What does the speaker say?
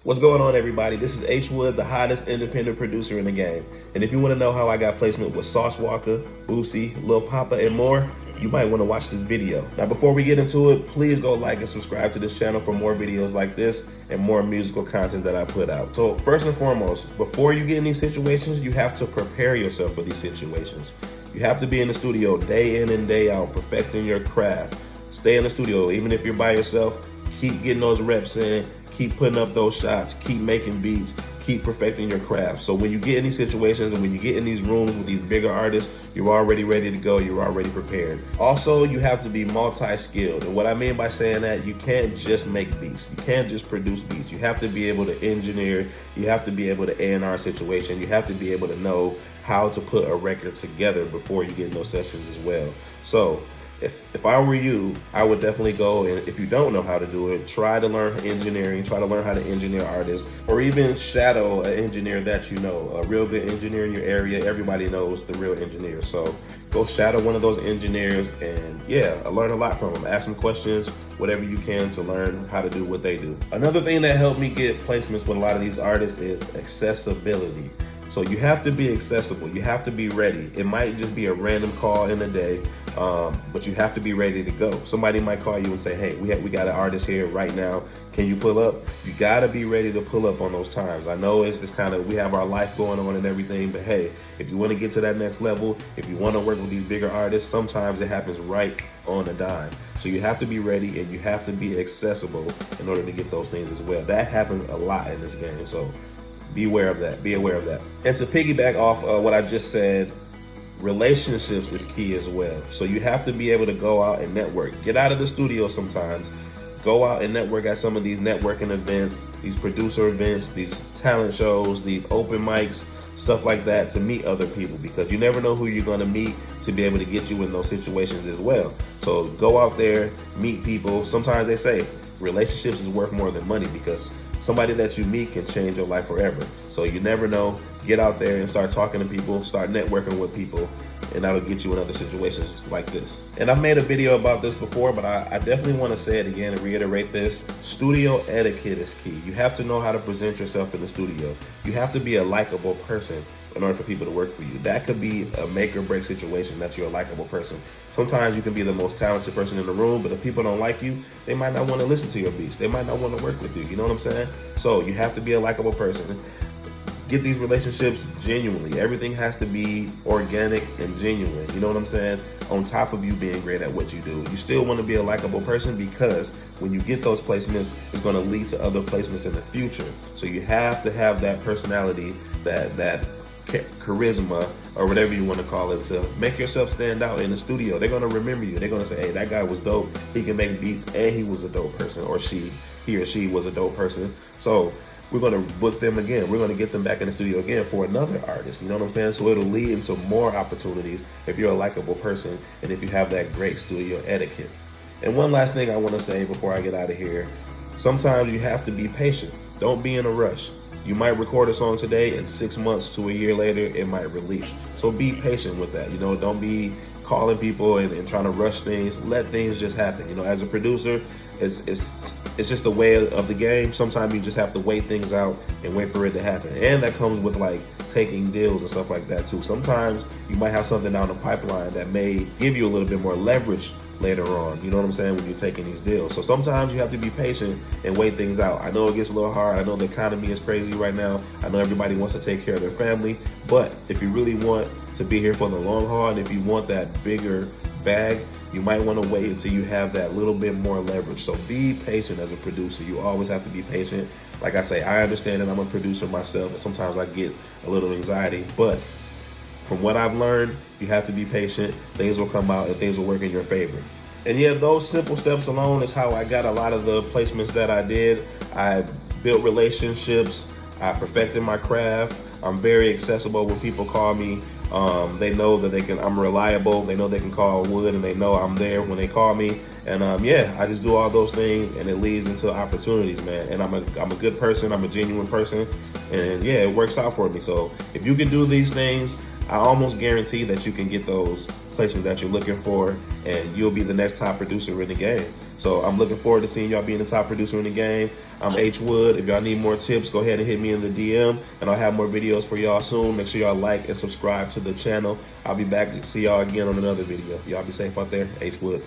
What's going on, everybody? This is H Wood, the hottest independent producer in the game. And if you want to know how I got placement with Sauce Walker, Boosie, Lil Papa, and more, you might want to watch this video. Now, before we get into it, please go like and subscribe to this channel for more videos like this and more musical content that I put out. So first and foremost, before you get in these situations, you have to prepare yourself for these situations. You have to be in the studio day in and day out, perfecting your craft. Stay in the studio, even if you're by yourself, keep getting those reps in. Keep putting up those shots, keep making beats, keep perfecting your craft. So when you get in these situations and when you get in these rooms with these bigger artists, you're already ready to go, you're already prepared. Also, you have to be multi-skilled. And what I mean by saying that, you can't just make beats. You can't just produce beats. You have to be able to engineer, you have to be able to A&R a situation, you have to be able to know how to put a record together before you get in those sessions as well. So, if I were you, I would definitely go, and if you don't know how to do it, try to learn engineering, try to learn how to engineer artists, or even shadow an engineer that you know, a real good engineer in your area. Everybody knows the real engineer. So go shadow one of those engineers and yeah, learn a lot from them. Ask them questions, whatever you can to learn how to do what they do. Another thing that helped me get placements with a lot of these artists is accessibility. So you have to be accessible, you have to be ready. It might just be a random call in a day, but you have to be ready to go. Somebody might call you and say, hey, we got an artist here right now, can you pull up? You gotta be ready to pull up on those times. I know it's kind of, we have our life going on and everything, but hey, if you wanna get to that next level, if you wanna work with these bigger artists, sometimes it happens right on a dime. So you have to be ready and you have to be accessible in order to get those things as well. That happens a lot in this game, so be aware of that, be aware of that. And to piggyback off what I just said, relationships is key as well. So you have to be able to go out and network. Get out of the studio sometimes. Go out and network at some of these networking events, these producer events, these talent shows, these open mics, stuff like that, to meet other people, because you never know who you're gonna meet to be able to get you in those situations as well. So go out there, meet people. Sometimes they say relationships is worth more than money, because somebody that you meet can change your life forever. So you never know. Get out there and start talking to people, start networking with people, and that'll get you in other situations like this. And I've made a video about this before, but I definitely want to say it again and reiterate this. Studio etiquette is key. You have to know how to present yourself in the studio. You have to be a likable person in order for people to work for you. That could be a make or break situation that you're a likable person. Sometimes you can be the most talented person in the room, but if people don't like you, they might not want to listen to your beats. They might not want to work with you. You know what I'm saying? So you have to be a likable person. Get these relationships genuinely. Everything has to be organic and genuine. You know what I'm saying? On top of you being great at what you do, you still want to be a likable person, because when you get those placements, it's going to lead to other placements in the future. So you have to have that personality, that charisma, or whatever you want to call it, to make yourself stand out in the studio. They're going to remember you. They're going to say, hey, that guy was dope. He can make beats and he was a dope person, or he or she was a dope person. So we're going to book them again. We're going to get them back in the studio again for another artist. You know what I'm saying? So it'll lead into more opportunities if you're a likable person and if you have that great studio etiquette. And one last thing I want to say before I get out of here. Sometimes you have to be patient. Don't be in a rush. You might record a song today and 6 months to a year later, it might release. So be patient with that. You know, don't be calling people and trying to rush things. Let things just happen. You know, as a producer, it's just the way of the game. Sometimes you just have to wait things out and wait for it to happen. And that comes with like taking deals and stuff like that too. Sometimes you might have something down the pipeline that may give you a little bit more leverage later on. You know what I'm saying? When you're taking these deals. So sometimes you have to be patient and wait things out. I know it gets a little hard. I know the economy is crazy right now. I know everybody wants to take care of their family. But if you really want to be here for the long haul, and if you want that bigger bag, you might want to wait until you have that little bit more leverage. So be patient as a producer. You always have to be patient. Like I say, I understand that I'm a producer myself, and sometimes I get a little anxiety, but from what I've learned, you have to be patient. Things will come out and things will work in your favor. And yeah, those simple steps alone is how I got a lot of the placements that I did. I built relationships. I perfected my craft. I'm very accessible when people call me. They know that I'm reliable. They know they can call Wood, and they know I'm there when they call me. And yeah, I just do all those things, and it leads into opportunities, man. And I'm a good person. I'm a genuine person, and yeah, it works out for me. So if you can do these things, I almost guarantee that you can get those placement that you're looking for, and you'll be the next top producer in the game. So I'm looking forward to seeing y'all being the top producer in the game. I'm H Wood. If y'all need more tips, go ahead and hit me in the DM, and I'll have more videos for y'all soon. Make sure y'all like and subscribe to the channel. I'll be back to see y'all again on another video. Y'all be safe out there. H Wood.